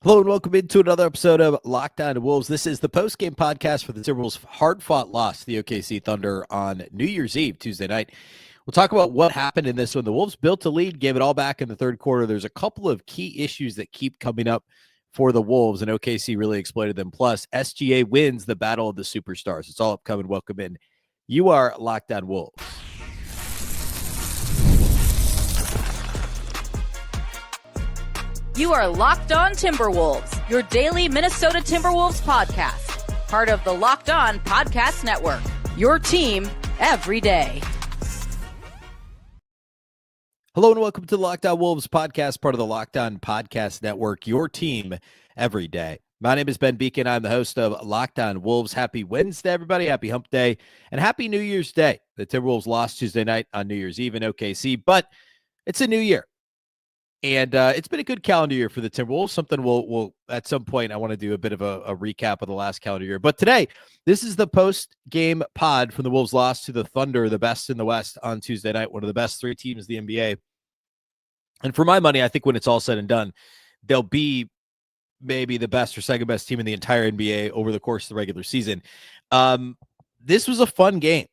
Hello and welcome into another episode of Locked On Wolves. This is the post-game podcast for the Timberwolves' hard-fought loss to the OKC Thunder on New Year's Eve, Tuesday night. We'll talk about what happened in this one. The Wolves built a lead, gave it all back in the third quarter. There's a couple of key issues that keep coming up for the Wolves, and OKC really exploited them. Plus, SGA wins the Battle of the Superstars. It's all upcoming. Welcome in. You are Locked On Wolves. You are Locked On Timberwolves, your daily Minnesota Timberwolves podcast. Part of the Locked On Podcast Network, your team every day. Hello and welcome to the Locked On Wolves podcast, part of the Locked On Podcast Network, your team every day. My name is Beecken. I'm the host of Locked On Wolves. Happy Wednesday, everybody. Happy Hump Day and happy New Year's Day. The Timberwolves lost Tuesday night on New Year's Eve in OKC, but it's a new year. And it's been a good calendar year for the Timberwolves. Something we'll at some point, I want to do a bit of a recap of the last calendar year. But today, this is the post-game pod from the Wolves' loss to the Thunder, the best in the West on Tuesday night, one of the best three teams in the NBA. And for my money, I think when it's all said and done, they'll be maybe the best or second best team in the entire NBA over the course of the regular season. This was a fun game.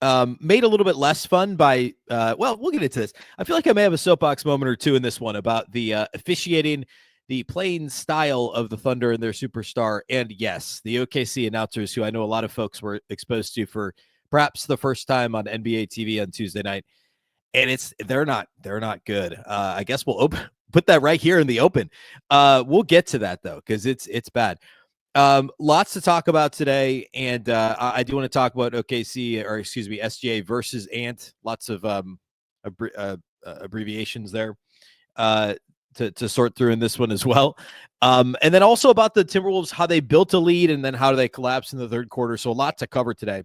Made a little bit less fun by, we'll get into this. I feel like I may have a soapbox moment or two in this one about the officiating, the playing style of the Thunder and their superstar. And yes, the OKC announcers, who I know a lot of folks were exposed to for perhaps the first time on NBA TV on Tuesday night. And they're not good. I guess we'll put that right here in the open. We'll get to that though, because it's bad. Lots to talk about today, and I do want to talk about SGA versus Ant. Lots of abbreviations there to sort through in this one as well. And then also about the Timberwolves, how they built a lead and then how do they collapse in the third quarter. So a lot to cover today.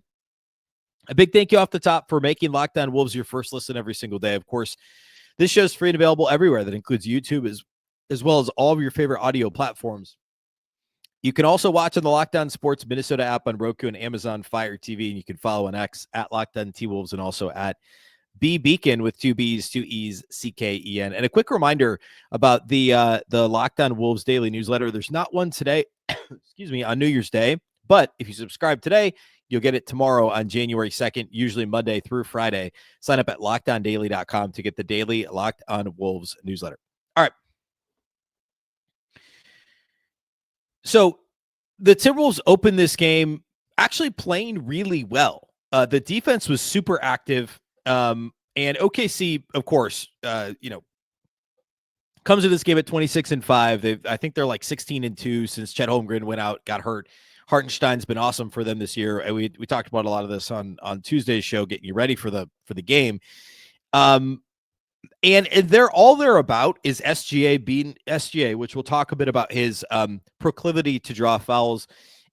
A big thank you off the top for making Locked On Wolves your first listen every single day. Of course, this show is free and available everywhere. That includes YouTube as well as all of your favorite audio platforms. You can also watch on the Locked On Sports Minnesota app on Roku and Amazon Fire TV, and you can follow on X at Locked On T-Wolves and also at Beecken with two B's, two E's, CKEN. And a quick reminder about the Locked On Wolves daily newsletter. There's not one today, on New Year's Day, but if you subscribe today, you'll get it tomorrow on January 2nd, usually Monday through Friday. Sign up at LockedOnDaily.com to get the daily Locked On Wolves newsletter. All right. So the Timberwolves opened this game actually playing really well. The defense was super active. And OKC, of course, comes to this game at 26-5. I think they're like 16-2 since Chet Holmgren went out, got hurt. Hartenstein's been awesome for them this year. And we talked about a lot of this on Tuesday's show, getting you ready for the game. And all they're about is SGA being SGA, which we'll talk a bit about his proclivity to draw fouls.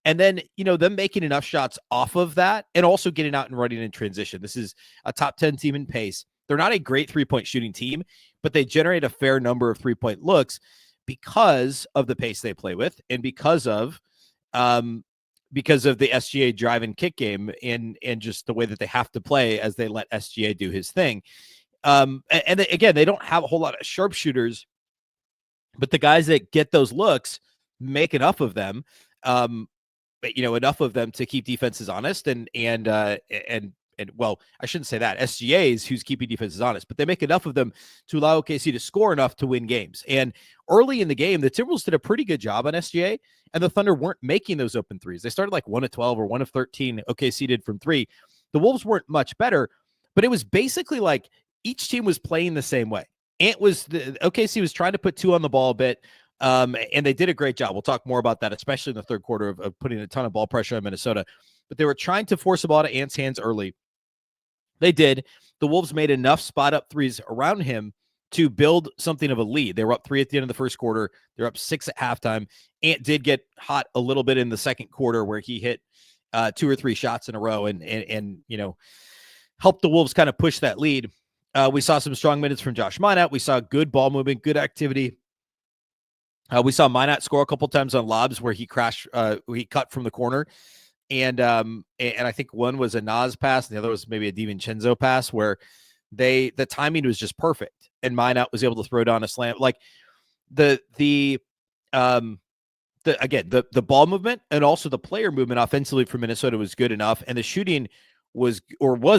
And then, them making enough shots off of that and also getting out and running in transition. This is a top 10 team in pace. They're not a great three-point shooting team, but they generate a fair number of three-point looks because of the pace they play with and because of the SGA drive and kick game and just the way that they have to play as they let SGA do his thing. And again, they don't have a whole lot of sharpshooters, but the guys that get those looks make enough of them, enough of them to keep defenses honest and well, I shouldn't say that. SGA is who's keeping defenses honest, but they make enough of them to allow OKC to score enough to win games. And early in the game, the Timberwolves did a pretty good job on SGA, and the Thunder weren't making those open threes. They started like 1 of 12 or 1 of 13 OKC did from three. The Wolves weren't much better, but it was basically like each team was playing the same way. OKC was trying to put two on the ball a bit, and they did a great job. We'll talk more about that, especially in the third quarter of putting a ton of ball pressure on Minnesota. But they were trying to force the ball to Ant's hands early. They did. The Wolves made enough spot-up threes around him to build something of a lead. They were up 3 at the end of the first quarter. They're up 6 at halftime. Ant did get hot a little bit in the second quarter where he hit 2 or 3 shots in a row and helped the Wolves kind of push that lead. We saw some strong minutes from Josh Minott. We saw good ball movement, good activity. We saw Minott score a couple times on lobs where he he cut from the corner. And I think one was a Nas pass, and the other was maybe a DiVincenzo pass where the timing was just perfect. And Minott was able to throw down a slam. Like the the ball movement and also the player movement offensively for Minnesota was good enough, and the shooting was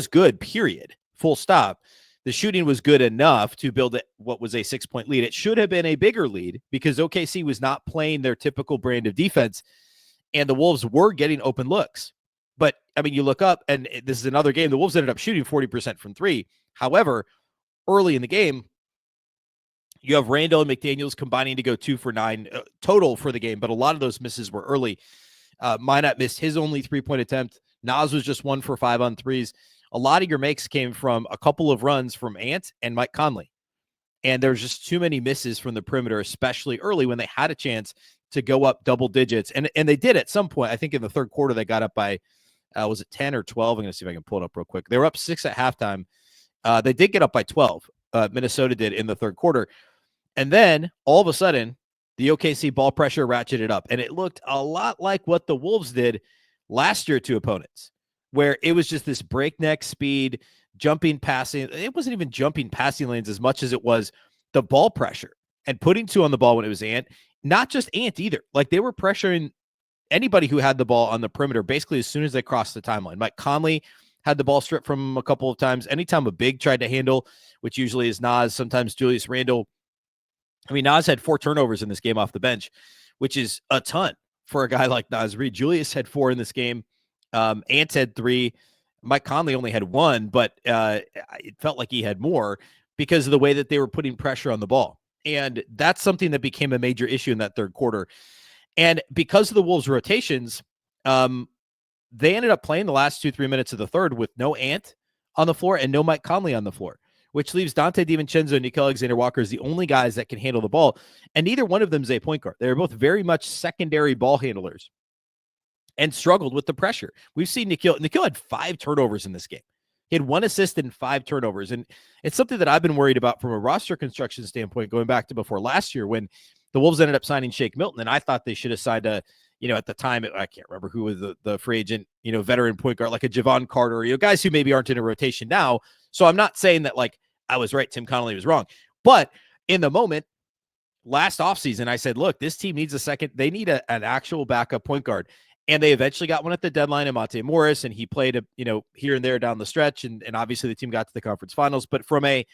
good, period, full stop. The shooting was good enough to build what was a 6-point lead. It should have been a bigger lead because OKC was not playing their typical brand of defense, and the Wolves were getting open looks. But, I mean, you look up, and this is another game. The Wolves ended up shooting 40% from three. However, early in the game, you have Randle and McDaniels combining to go 2 for 9 total for the game, but a lot of those misses were early. Minot missed his only 3-point attempt. Nas was just 1 for 5 on threes. A lot of your makes came from a couple of runs from Ant and Mike Conley. And there's just too many misses from the perimeter, especially early when they had a chance to go up double digits. And they did at some point. I think in the third quarter, they got up by, was it 10 or 12? I'm going to see if I can pull it up real quick. They were up 6 at halftime. They did get up by 12. Minnesota did in the third quarter. And then all of a sudden, the OKC ball pressure ratcheted up. And it looked a lot like what the Wolves did last year to opponents, where it was just this breakneck speed, jumping, passing. It wasn't even jumping passing lanes as much as it was the ball pressure and putting 2 on the ball when it was Ant. Not just Ant either. Like, they were pressuring anybody who had the ball on the perimeter basically as soon as they crossed the timeline. Mike Conley had the ball stripped from him a couple of times. Anytime a big tried to handle, which usually is Nas, sometimes Julius Randle. I mean, Nas had 4 turnovers in this game off the bench, which is a ton for a guy like Nas Reed. Julius had 4 in this game. Ant had 3. Mike Conley only had 1, but it felt like he had more because of the way that they were putting pressure on the ball. And that's something that became a major issue in that third quarter. And because of the Wolves' rotations, they ended up playing the last 2-3 minutes of the third with no Ant on the floor and no Mike Conley on the floor, which leaves Dante DiVincenzo and Nickeil Alexander-Walker as the only guys that can handle the ball. And neither one of them is a point guard. They're both very much secondary ball handlers and struggled with the pressure. We've seen Nickeil had 5 turnovers in this game. He had 1 assist and 5 turnovers. And it's something that I've been worried about from a roster construction standpoint, going back to before last year when the Wolves ended up signing Shake Milton. And I thought they should have signed at the time, I can't remember who was the free agent, veteran point guard, like a Javon Carter, guys who maybe aren't in a rotation now. So I'm not saying that like I was right, Tim Connolly was wrong. But in the moment, last offseason, I said, look, this team needs they need an actual backup point guard. And they eventually got one at the deadline in Monte Morris, and he played here and there down the stretch. And obviously the team got to the conference finals. But from a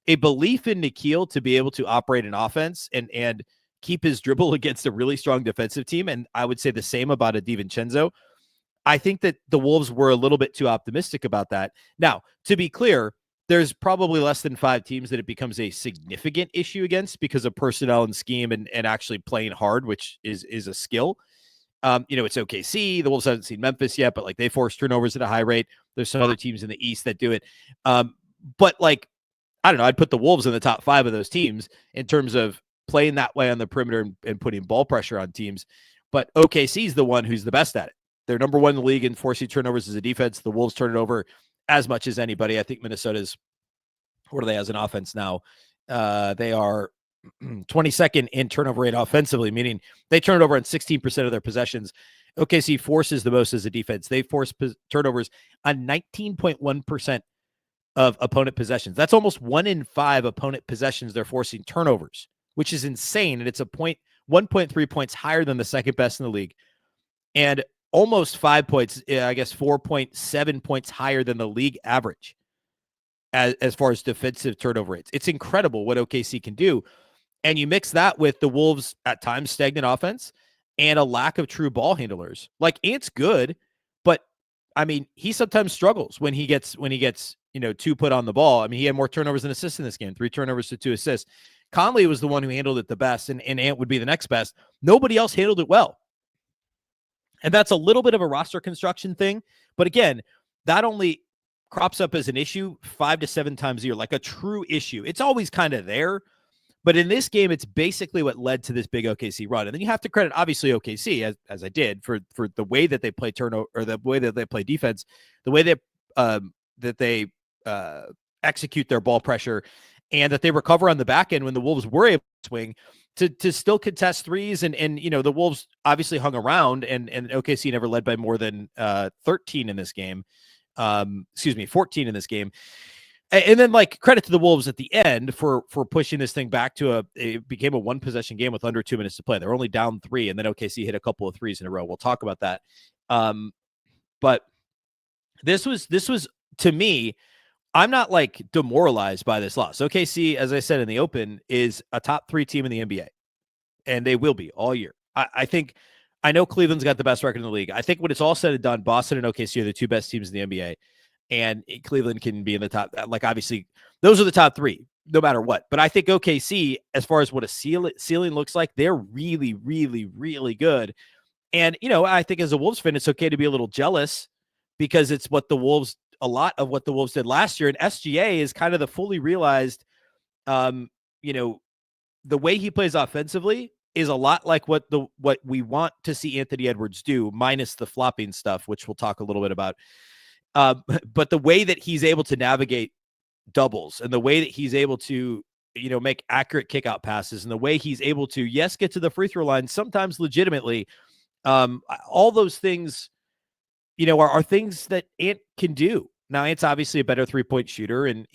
belief in Nickeil to be able to operate an offense and keep his dribble against a really strong defensive team, and I would say the same about a DiVincenzo, I think that the Wolves were a little bit too optimistic about that. Now, to be clear, there's probably less than 5 teams that it becomes a significant issue against because of personnel and scheme and actually playing hard, which is a skill. It's OKC. The Wolves haven't seen Memphis yet, but like they force turnovers at a high rate. There's some other teams in the East that do it. But like, I don't know, I'd put the Wolves in the top 5 of those teams in terms of playing that way on the perimeter and putting ball pressure on teams. But OKC is the one who's the best at it. They're number 1 in the league in forcing turnovers as a defense. The Wolves turn it over as much as anybody. I think Minnesota's, what are they as an offense now? They are 22nd in turnover rate offensively, meaning they turn it over on 16% of their possessions. OKC forces the most as a defense. They force turnovers on 19.1% of opponent possessions. That's almost 1 in 5 opponent possessions they're forcing turnovers, which is insane. And it's 1.3 points higher than the second best in the league. And almost 5 points, 4.7 points higher than the league average as far as defensive turnover rates. It's incredible what OKC can do. And you mix that with the Wolves' at times stagnant offense and a lack of true ball handlers. Like, Ant's good, but I mean, he sometimes struggles when he gets 2 put on the ball. I mean, he had more turnovers than assists in this game, 3 turnovers to 2 assists. Conley was the one who handled it the best, and Ant would be the next best. Nobody else handled it well. And that's a little bit of a roster construction thing. But again, that only crops up as an issue 5 to 7 times a year, like a true issue. It's always kind of there. But in this game, it's basically what led to this big OKC run. And then you have to credit, obviously, OKC, as I did, for the way that they play turnover, or the way that they play defense, the way that they execute their ball pressure, and that they recover on the back end when the Wolves were able to swing to still contest threes. And the Wolves obviously hung around, and OKC never led by more than 13 in this game. 14 in this game. And then like credit to the Wolves at the end for pushing this thing back to it became a 1-possession game with under 2 minutes to play. They're only down 3, and then OKC hit a couple of threes in a row. We'll talk about that. But this was to me, I'm not like demoralized by this loss. OKC, as I said in the open, is a top 3 team in the NBA, and they will be all year. I know Cleveland's got the best record in the league. I think when it's all said and done, Boston and OKC are the 2 best teams in the NBA. And Cleveland can be in the top. Like, obviously, those are the top 3, no matter what. But I think OKC, as far as what a ceiling looks like, they're really, really, really good. And, I think as a Wolves fan, it's okay to be a little jealous because it's what a lot of what the Wolves did last year. And SGA is kind of the fully realized, the way he plays offensively is a lot like what we want to see Anthony Edwards do, minus the flopping stuff, which we'll talk a little bit about. But the way that he's able to navigate doubles and the way that he's able to, make accurate kickout passes and the way he's able to, yes, get to the free throw line, sometimes legitimately, all those things, are things that Ant can do. Now, Ant's obviously a better 3-point shooter and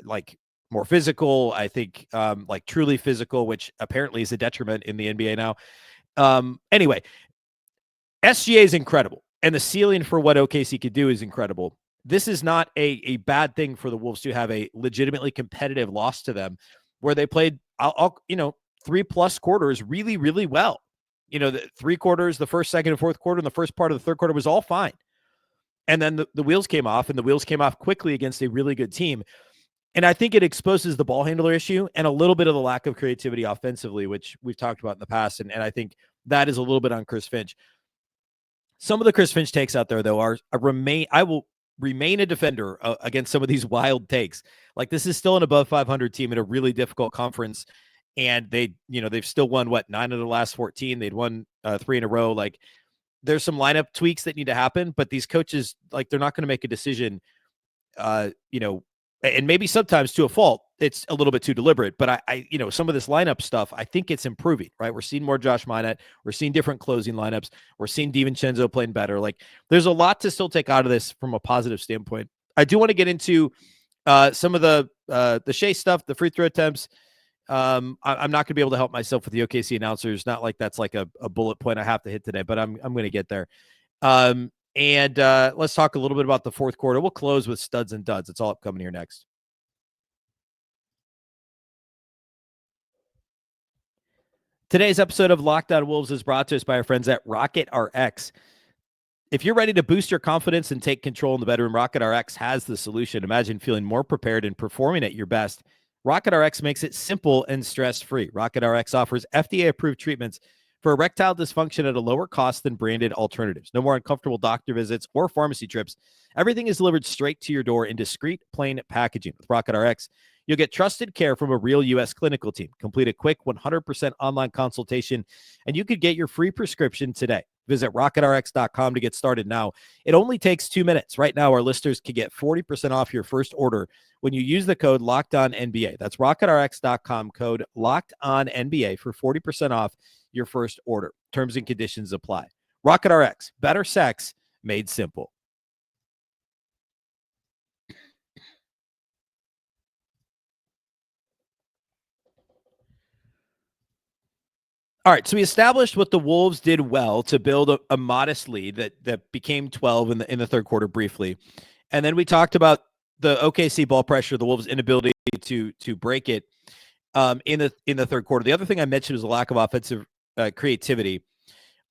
like more physical, I think, like truly physical, which apparently is a detriment in the NBA now. Anyway, SGA is incredible. And the ceiling for what OKC could do is incredible. This is not a bad thing for the Wolves to have a legitimately competitive loss to them where they played, 3+ quarters really, really well. The 3 quarters, the first, second, and fourth quarter, and the first part of the third quarter was all fine. And then the wheels came off, and the wheels came off quickly against a really good team. And I think it exposes the ball handler issue and a little bit of the lack of creativity offensively, which we've talked about in the past. And I think that is a little bit on Chris Finch. Some of the Chris Finch takes out there, though, I will remain a defender against some of these wild takes. Like, this is still an above 500 team in a really difficult conference. And they've still won 9 of the last 14. They'd won 3 in a row. Like, there's some lineup tweaks that need to happen, but these coaches, like, they're not going to make a decision, and maybe sometimes to a fault, it's a little bit too deliberate, but I some of this lineup stuff, I think it's improving, right? We're seeing more Josh Minott. We're seeing different closing lineups. We're seeing DiVincenzo playing better. Like, there's a lot to still take out of this from a positive standpoint. I do want to get into some of the Shai stuff, the free throw attempts. I'm not going to be able to help myself with the OKC announcers. Not like that's like a bullet point I have to hit today, but I'm going to get there. And let's talk a little bit about the fourth quarter. We'll close with studs and duds. It's all upcoming here next. Today's episode of Locked On Wolves is brought to us by our friends at Rocket RX. If you're ready to boost your confidence and take control in the bedroom, Rocket RX has the solution. Imagine feeling more prepared and performing at your best. Rocket RX makes it simple and stress-free. Rocket RX offers FDA-approved treatments for erectile dysfunction at a lower cost than branded alternatives. No more uncomfortable doctor visits or pharmacy trips. Everything is delivered straight to your door in discreet, plain packaging. With Rocket RX, you'll get trusted care from a real U.S. clinical team. Complete a quick 100% online consultation, and you could get your free prescription today. Visit rocketrx.com to get started now. It only takes 2 minutes. Right now, our listeners can get 40% off your first order when you use the code LOCKEDONNBA. That's rocketrx.com, code LOCKEDONNBA for 40% off your first order. Terms and conditions apply. Rocket RX, better sex made simple. All right, so we established what the Wolves did well to build a modest lead that became 12 in the third quarter briefly. And then we talked about the OKC ball pressure, the Wolves' inability to break it in the third quarter. The other thing I mentioned was a lack of offensive creativity.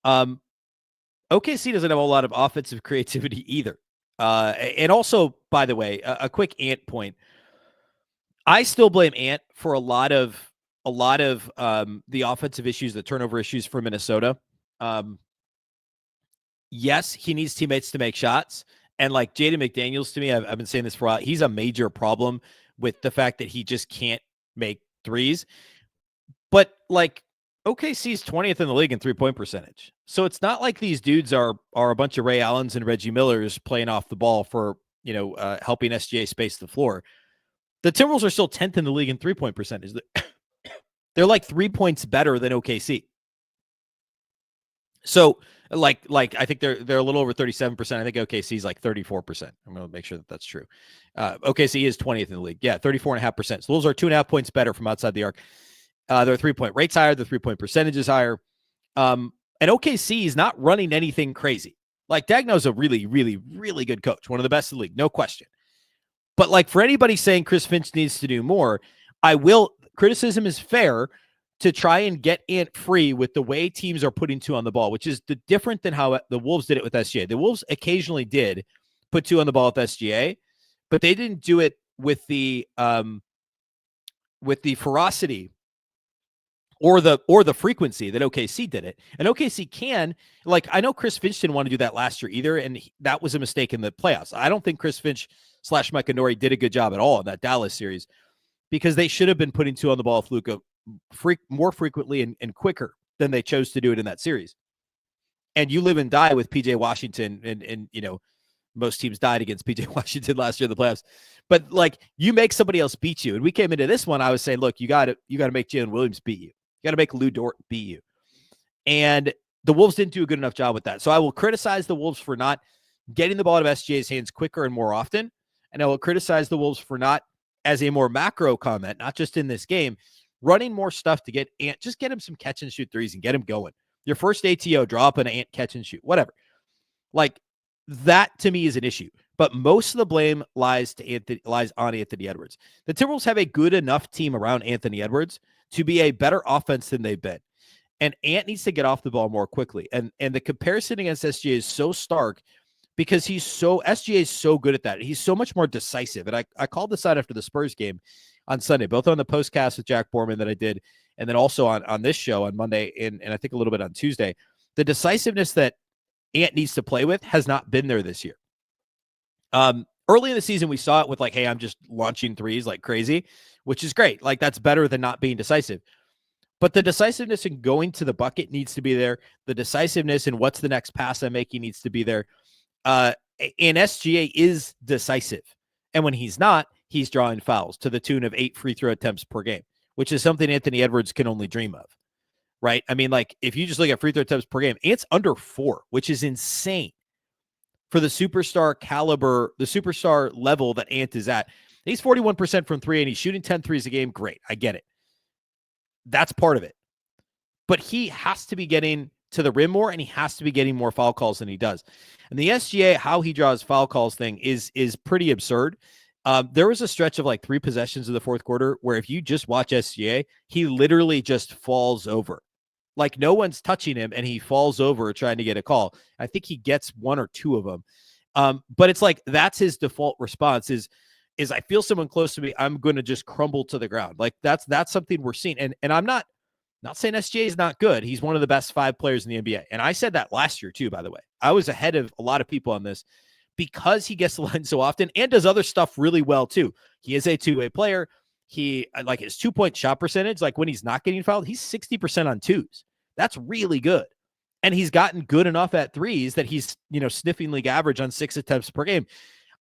OKC doesn't have a lot of offensive creativity either. And also, by the way, a quick Ant point. I still blame Ant for a lot of the offensive issues, the turnover issues for Minnesota. Yes, he needs teammates to make shots. And like Jaden McDaniels, to me, I've been saying this for a while, he's a major problem with the fact that he just can't make threes. But like OKC's 20th in the league in 3-point percentage. So it's not like these dudes are a bunch of Ray Allens and Reggie Millers playing off the ball for, helping SGA space the floor. The Timberwolves are still 10th in the league in 3-point percentage. They're like 3 points better than OKC. So like I think they're a little over 37%. I think OKC is like 34%. I'm going to make sure that that's true. OKC is 20th in the league. Yeah, 34.5%. So those are 2.5 points better from outside the arc. Their 3-point rates higher. The 3-point percentage is higher. And OKC is not running anything crazy. Like Dagno's a really, really, really good coach. One of the best in the league. No question. But like for anybody saying Chris Finch needs to do more, criticism is fair to try and get Ant free with the way teams are putting two on the ball, which is different than how the Wolves did it with SGA. The Wolves occasionally did put two on the ball with SGA, but they didn't do it with the ferocity or the frequency that OKC did it. And OKC can, like, I know Chris Finch didn't want to do that last year either, and that was a mistake in the playoffs. I don't think Chris Finch / Mike Nori did a good job at all in that Dallas series, because they should have been putting two on the ball with Luka more frequently and quicker than they chose to do it in that series. And you live and die with PJ Washington, and you know, most teams died against PJ Washington last year in the playoffs. But like, you make somebody else beat you. And we came into this one, I was saying, look, you got to make Jalen Williams beat you. You got to make Lou Dort beat you. And the Wolves didn't do a good enough job with that. So I will criticize the Wolves for not getting the ball out of SGA's hands quicker and more often. And I will criticize the Wolves for not, as a more macro comment, not just in this game, running more stuff to just get him some catch and shoot threes and get him going. Your first ATO, drop an Ant catch and shoot, whatever. Like, that to me is an issue. But most of the blame lies on Anthony Edwards. The Timberwolves have a good enough team around Anthony Edwards to be a better offense than they've been. And Ant needs to get off the ball more quickly. And the comparison against SGA is so stark because SGA is so good at that. He's so much more decisive. And I called this out after the Spurs game on Sunday, both on the postcast with Jack Borman that I did, and then also on this show on Monday, and I think a little bit on Tuesday. The decisiveness that Ant needs to play with has not been there this year. Early in the season, we saw it with like, hey, I'm just launching threes like crazy, which is great. Like, that's better than not being decisive. But the decisiveness in going to the bucket needs to be there. The decisiveness in what's the next pass I'm making needs to be there. And SGA is decisive. And when he's not, he's drawing fouls to the tune of 8 free throw attempts per game, which is something Anthony Edwards can only dream of, right? I mean, like, if you just look at free throw attempts per game, Ant's under 4, which is insane for the superstar caliber, the superstar level that Ant is at. He's 41% from 3, and he's shooting 10 threes a game. Great. I get it. That's part of it. But he has to be getting to the rim more, and he has to be getting more foul calls than he does. And the SGA, how he draws foul calls thing is pretty absurd. There was a stretch of like 3 possessions in the fourth quarter where if you just watch SGA, he literally just falls over. Like, no one's touching him, and he falls over trying to get a call. I think he gets 1 or 2 of them. But it's like, that's his default response is I feel someone close to me, I'm going to just crumble to the ground. Like, that's something we're seeing. And I'm not saying SGA is not good. He's one of the best 5 players in the NBA. And I said that last year too, by the way. I was ahead of a lot of people on this because he gets the line so often and does other stuff really well too. He is a two-way player. He, like, his 2-point shot percentage, like when he's not getting fouled, he's 60% on 2s. That's really good. And he's gotten good enough at 3s that he's, sniffing league average on 6 attempts per game.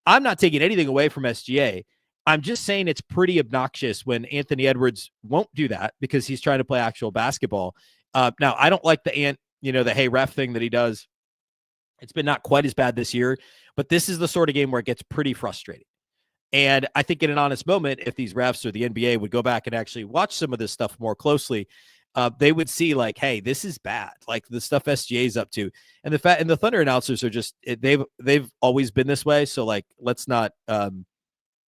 I'm not taking anything away from SGA. I'm just saying it's pretty obnoxious when Anthony Edwards won't do that because he's trying to play actual basketball. Now, I don't like the hey ref thing that he does. It's been not quite as bad this year, but this is the sort of game where it gets pretty frustrating. And I think in an honest moment, if these refs or the NBA would go back and actually watch some of this stuff more closely, they would see like, hey, this is bad. Like the stuff SGA is up to, and the Thunder announcers are just they've always been this way. So like, let's not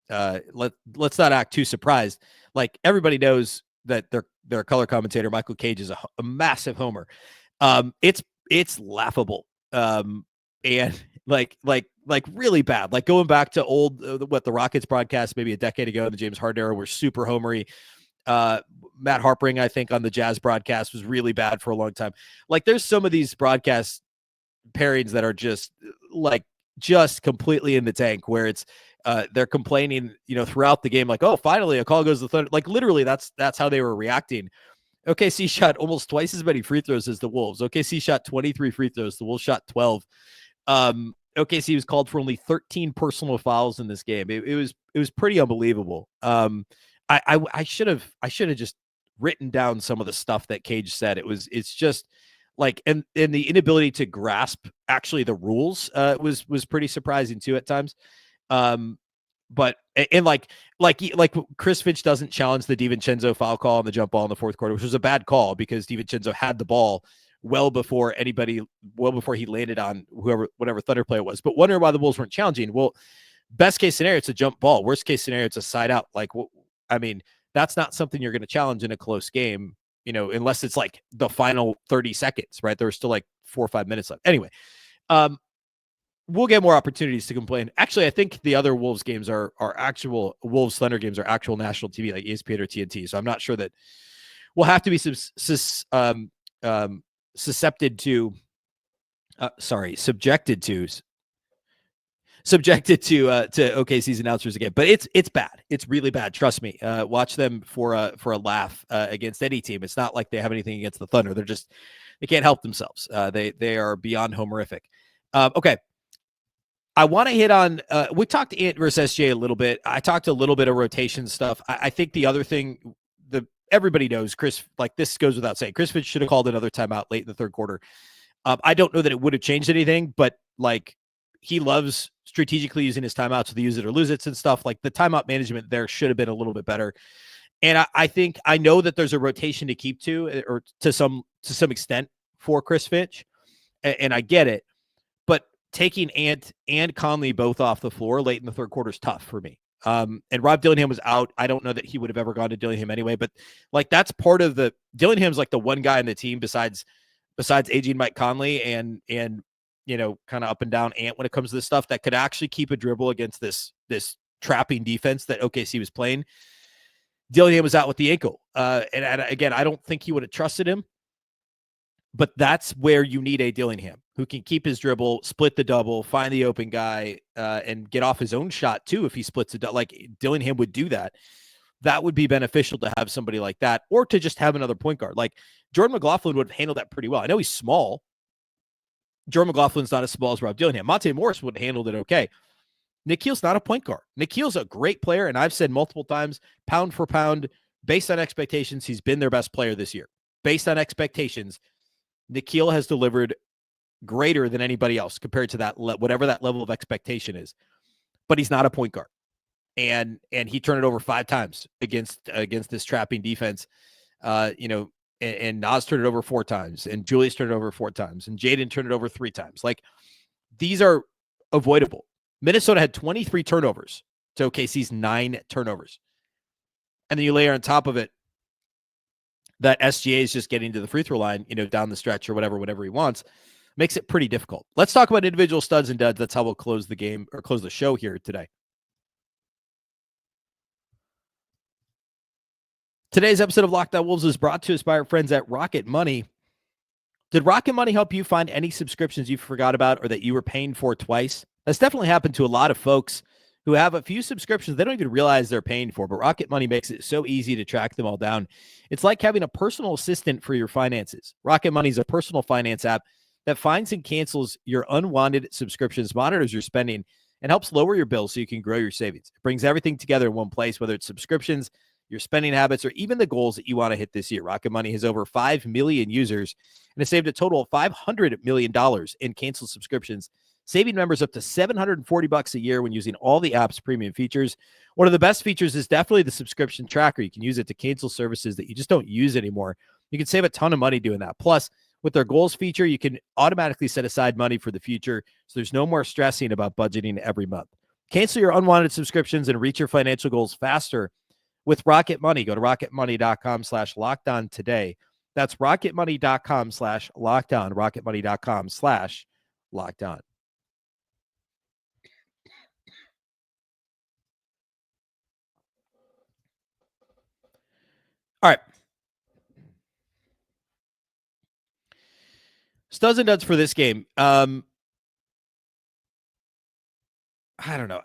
let's not act too surprised. Like, everybody knows that their color commentator Michael Cage is a massive homer. It's laughable. And like really bad. Like, going back to old the Rockets broadcast maybe a decade ago in the James Harden era were super homery. Matt Harpering, I think, on the Jazz broadcast was really bad for a long time. Like, there's some of these broadcast pairings that are just completely in the tank, where it's they're complaining, throughout the game, like, oh, finally a call goes to the Thunder. Like, literally that's how they were reacting. OKC shot almost twice as many free throws as the Wolves. OKC shot 23 free throws. The Wolves shot 12. OKC was called for only 13 personal fouls in this game. It was pretty unbelievable. I should have just written down some of the stuff that Cage said. It's just and the inability to grasp actually the rules was pretty surprising too at times. But like Chris Finch doesn't challenge the DiVincenzo foul call on the jump ball in the fourth quarter, which was a bad call because DiVincenzo had the ball well before he landed on whatever Thunder player it was. But wondering why the Wolves weren't challenging. Well, best case scenario, it's a jump ball. Worst case scenario, it's a side out. That's not something you're going to challenge in a close game, unless it's like the final 30 seconds, right? There were still like 4 or 5 minutes left. Anyway, we'll get more opportunities to complain. Actually, I think the other Wolves games are actual Wolves Thunder games are actual national TV, like ESPN or TNT. So I'm not sure that we'll have to be subjected to OKC's announcers again. But it's bad. It's really bad. Trust me. Watch them for a laugh against any team. It's not like they have anything against the Thunder. They can't help themselves. They are beyond homerific. Okay. I want to hit on, we talked Ant versus SGA a little bit. I talked a little bit of rotation stuff. I think the other thing everybody knows, Chris, like this goes without saying, Chris Finch should have called another timeout late in the third quarter. I don't know that it would have changed anything, but like he loves strategically using his timeouts to use it or lose it and stuff. Like the timeout management there should have been a little bit better. And I know that there's a rotation to keep to, or to some extent for Chris Finch, and I get it. But taking Ant and Conley both off the floor late in the third quarter is tough for me. And Rob Dillingham was out. I don't know that he would have ever gone to Dillingham anyway, but like that's part of the Dillingham's like the one guy in the team besides aging Mike Conley and kind of up and down Ant when it comes to this stuff that could actually keep a dribble against this trapping defense that OKC was playing. Dillingham was out with the ankle. And again, I don't think he would have trusted him, but that's where you need a Dillingham who can keep his dribble, split the double, find the open guy, and get off his own shot too. If he splits it, like Dillingham would do that, that would be beneficial to have somebody like that, or to just have another point guard. Like Jordan McLaughlin would have handled that pretty well. I know he's small. Jordan McLaughlin's not as small as Rob Dillingham. Monte Morris would have handled it okay. Nikhil's not a point guard. Nikhil's a great player, and I've said multiple times, pound for pound, based on expectations, he's been their best player this year. Based on expectations, Nikhil has delivered greater than anybody else compared to that, whatever that level of expectation is. But he's not a point guard. And he turned it over 5 times against this trapping defense. And Nas turned it over 4 times, and Julius turned it over 4 times, and Jaden turned it over 3 times. Like, these are avoidable. Minnesota had 23 turnovers to OKC's 9 turnovers. And then you layer on top of it that SGA is just getting to the free throw line, down the stretch or whatever he wants. Makes it pretty difficult. Let's talk about individual studs and duds. That's how we'll close the game, or close the show here today. Today's episode of Locked On Wolves is brought to us by our friends at Rocket Money. Did Rocket Money help you find any subscriptions you forgot about or that you were paying for twice? That's definitely happened to a lot of folks who have a few subscriptions they don't even realize they're paying for, but Rocket Money makes it so easy to track them all down. It's like having a personal assistant for your finances. Rocket Money is a personal finance app that finds and cancels your unwanted subscriptions, monitors your spending, and helps lower your bills so you can grow your savings. It brings everything together in one place, whether it's subscriptions, your spending habits, or even the goals that you want to hit this year. Rocket Money has over 5 million users and has saved a total of $500 million in canceled subscriptions, saving members up to $740 a year when using all the app's premium features. One of the best features is definitely the subscription tracker. You can use it to cancel services that you just don't use anymore. You can save a ton of money doing that. Plus, with their goals feature, you can automatically set aside money for the future, so there's no more stressing about budgeting every month. Cancel your unwanted subscriptions and reach your financial goals faster with Rocket Money. Go to rocketmoney.com/lockedon today. That's rocketmoney.com/lockedon, rocketmoney.com/lockedon. All right. Studs and duds for this game. I don't know.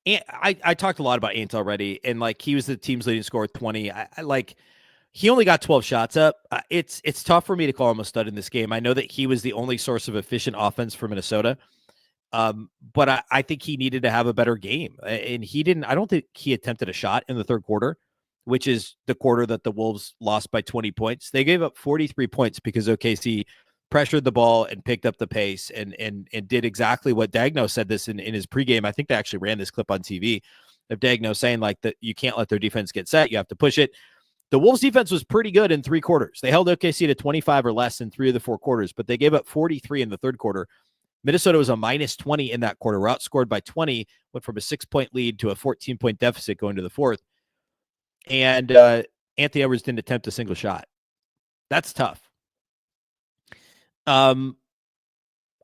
I talked a lot about Ant already, and like he was the team's leading scorer with 20. He only got 12 shots up. It's tough for me to call him a stud in this game. I know that he was the only source of efficient offense for Minnesota, but I think he needed to have a better game, and he didn't. I don't think he attempted a shot in the third quarter, which is the quarter that the Wolves lost by 20 points. They gave up 43 points because OKC pressured the ball and picked up the pace and did exactly what Dagno said this in his pregame. I think they actually ran this clip on TV of Dagno saying like that you can't let their defense get set. You have to push it. The Wolves defense was pretty good in 3 quarters. They held OKC to 25 or less in 3 of the 4 quarters, but they gave up 43 in the third quarter. Minnesota was a minus 20 in that quarter. We're outscored by 20, went from a 6-point lead to a 14-point deficit going to the fourth. And Anthony Edwards didn't attempt a single shot. That's tough. I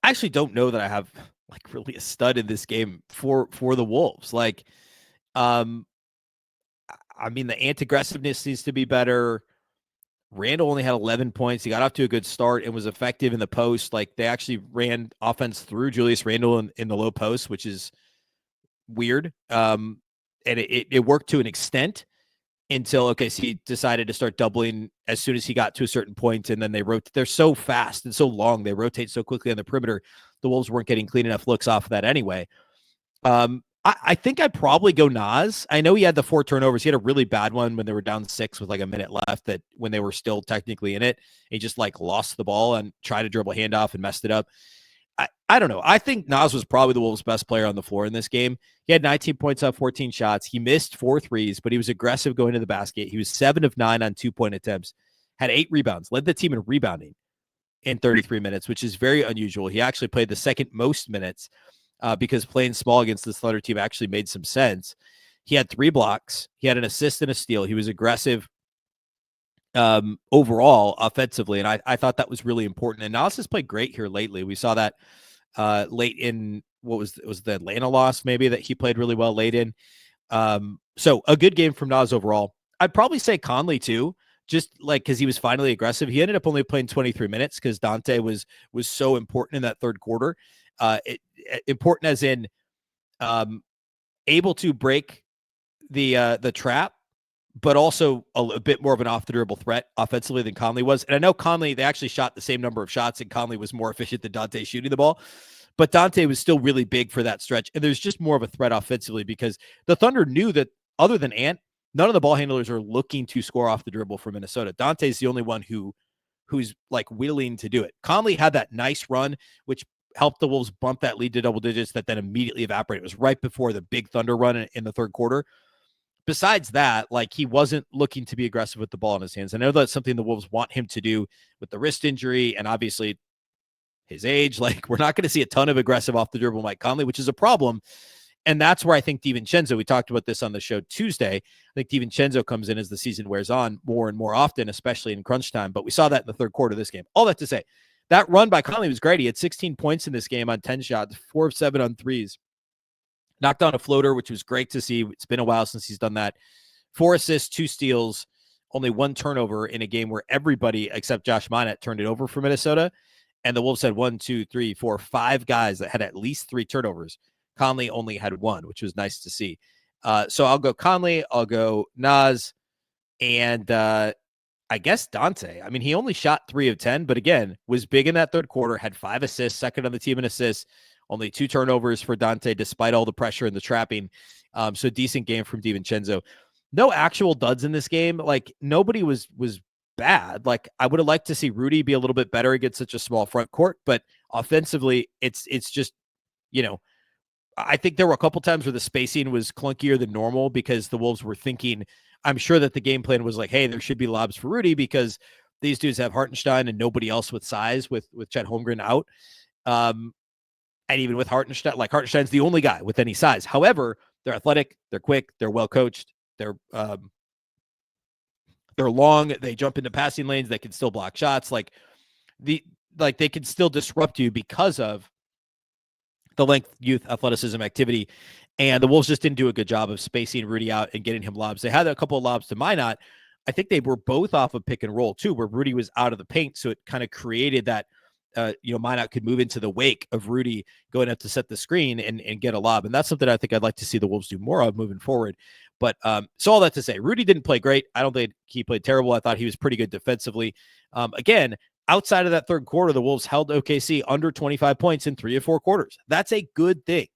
actually don't know that I have like really a stud in this game for the Wolves. Like, I mean, the anti-aggressiveness needs to be better. Randle only had 11 points. He got off to a good start and was effective in the post. Like, they actually ran offense through Julius Randle in the low post, which is weird. And it worked to an extent until OKC decided to start doubling as soon as he got to a certain point, and then they're so fast and so long. They rotate so quickly on the perimeter. The Wolves weren't getting clean enough looks off of that anyway. I think I'd probably go Naz. I know he had the 4 turnovers. He had a really bad one when they were down 6 with like a minute left, that when they were still technically in it, he just like lost the ball and tried to dribble a handoff and messed it up. I don't know. I think Naz was probably the Wolves' best player on the floor in this game. He had 19 points on 14 shots. He missed 4 threes, but he was aggressive going to the basket. He was 7 of 9 on 2-point attempts, had 8 rebounds, led the team in rebounding in 33 minutes, which is very unusual. He actually played the second most minutes because playing small against this Thunder team actually made some sense. He had 3 blocks. He had an assist and a steal. He was aggressive overall offensively, and I thought that was really important. And Naz has played great here lately. We saw that late in it was the Atlanta loss, maybe, that he played really well late in. So a good game from Naz overall. I'd probably say Conley too, just like because he was finally aggressive. He ended up only playing 23 minutes because Dante was so important in that third quarter. Important as in able to break the trap, but also a bit more of an off the dribble threat offensively than Conley was. And I know Conley, they actually shot the same number of shots, and Conley was more efficient than Dante shooting the ball. But Dante was still really big for that stretch. And there's just more of a threat offensively because the Thunder knew that other than Ant, none of the ball handlers are looking to score off the dribble for Minnesota. Dante's the only one who's like willing to do it. Conley had that nice run, which helped the Wolves bump that lead to double digits that then immediately evaporated. It was right before the big Thunder run in the third quarter. Besides that, like, he wasn't looking to be aggressive with the ball in his hands. I know that's something the Wolves want him to do with the wrist injury and obviously his age. Like, we're not going to see a ton of aggressive off the dribble Mike Conley, which is a problem. And that's where I think DiVincenzo, we talked about this on the show Tuesday, I think DiVincenzo comes in as the season wears on more and more often, especially in crunch time. But we saw that in the third quarter of this game. All that to say, that run by Conley was great. He had 16 points in this game on 10 shots, 4 of 7 on threes. Knocked on a floater, which was great to see. It's been a while since he's done that. 4 assists, 2 steals, only 1 turnover in a game where everybody except Josh Minott turned it over for Minnesota. And the Wolves had 5 guys that had at least 3 turnovers. Conley only had 1, which was nice to see. So I'll go Conley, I'll go Naz, and I guess Dante. I mean, he only shot 3 of 10, but again, was big in that third quarter, had 5 assists, second on the team in assists, only 2 turnovers for Dante, despite all the pressure and the trapping. So decent game from DiVincenzo. No actual duds in this game. Like, nobody was bad. Like, I would have liked to see Rudy be a little bit better against such a small front court, but offensively, it's just, I think there were a couple times where the spacing was clunkier than normal because the Wolves were thinking, I'm sure that the game plan was like, hey, there should be lobs for Rudy because these dudes have Hartenstein and nobody else with size with Chet Holmgren out. And even with Hartenstein, like, Hartenstein's the only guy with any size. However, they're athletic, they're quick, they're well coached, they're long, they jump into passing lanes, they can still block shots. Like they can still disrupt you because of the length, youth, athleticism, activity. And the Wolves just didn't do a good job of spacing Rudy out and getting him lobs. They had a couple of lobs to Minott. I think they were both off of pick and roll too, where Rudy was out of the paint. So it kind of created that, Minott could move into the wake of Rudy going up to set the screen and get a lob. And that's something I think I'd like to see the Wolves do more of moving forward. But so all that to say, Rudy didn't play great. I don't think he played terrible. I thought he was pretty good defensively. Again, outside of that third quarter, the Wolves held OKC under 25 points in 3 of 4 quarters. That's a good thing.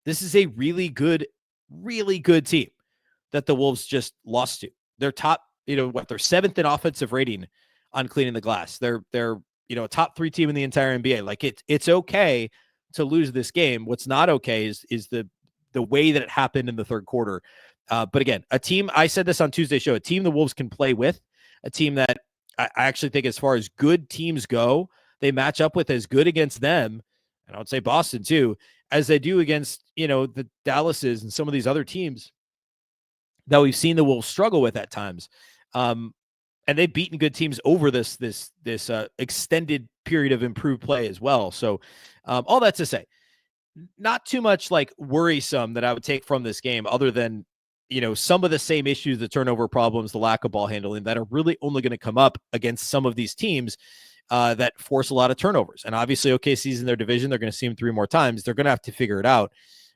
This is a really good team that the Wolves just lost to. They're top, they're 7th in offensive rating on cleaning the glass. They're a top 3 team in the entire NBA. Like it's okay to lose this game. What's not okay is the way that it happened in the third quarter. But again, a team, I said this on Tuesday's show, a team the Wolves can play with, a team that I actually think as far as good teams go, they match up with as good against them, and I would say Boston too, as they do against, the Dallases and some of these other teams that we've seen the Wolves struggle with at times. And they've beaten good teams over this extended period of improved play as well. So all that to say, not too much like worrisome that I would take from this game other than, some of the same issues, the turnover problems, the lack of ball handling that are really only going to come up against some of these teams that force a lot of turnovers. And obviously OKC's in their division. They're going to see him 3 more times. They're going to have to figure it out.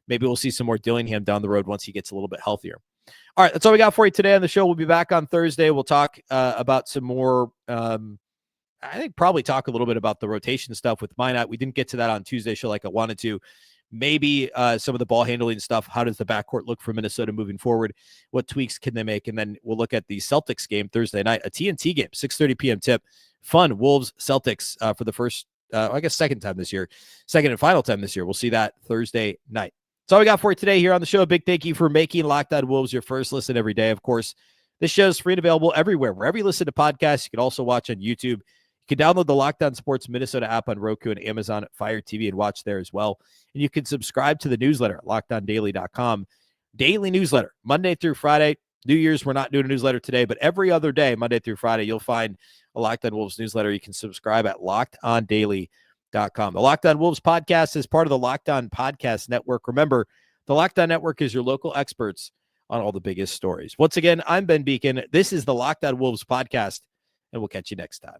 Maybe we'll see some more Dillingham down the road once he gets a little bit healthier. All right, that's all we got for you today on the show. We'll be back on Thursday. We'll talk about some more, I think probably talk a little bit about the rotation stuff with Minot. We didn't get to that on Tuesday's show like I wanted to. Maybe some of the ball handling stuff. How does the backcourt look for Minnesota moving forward? What tweaks can they make? And then we'll look at the Celtics game Thursday night, a TNT game, 6:30 p.m. tip. Fun, Wolves, Celtics for the first, second time this year. Second and final time this year. We'll see that Thursday night. That's all we got for you today here on the show. A big thank you for making Locked On Wolves your first listen every day. Of course, this show is free and available everywhere. Wherever you listen to podcasts, you can also watch on YouTube. You can download the Locked On Sports Minnesota app on Roku and Amazon Fire TV and watch there as well. And you can subscribe to the newsletter at LockedOnDaily.com. Daily newsletter, Monday through Friday. New Year's, we're not doing a newsletter today, but every other day, Monday through Friday, you'll find a Locked On Wolves newsletter. You can subscribe at LockedOnDaily.com. The Locked On Wolves podcast is part of the Locked On Podcast Network. Remember, the Locked On Network is your local experts on all the biggest stories. Once again, I'm Ben Beecken. This is the Locked On Wolves podcast, and we'll catch you next time.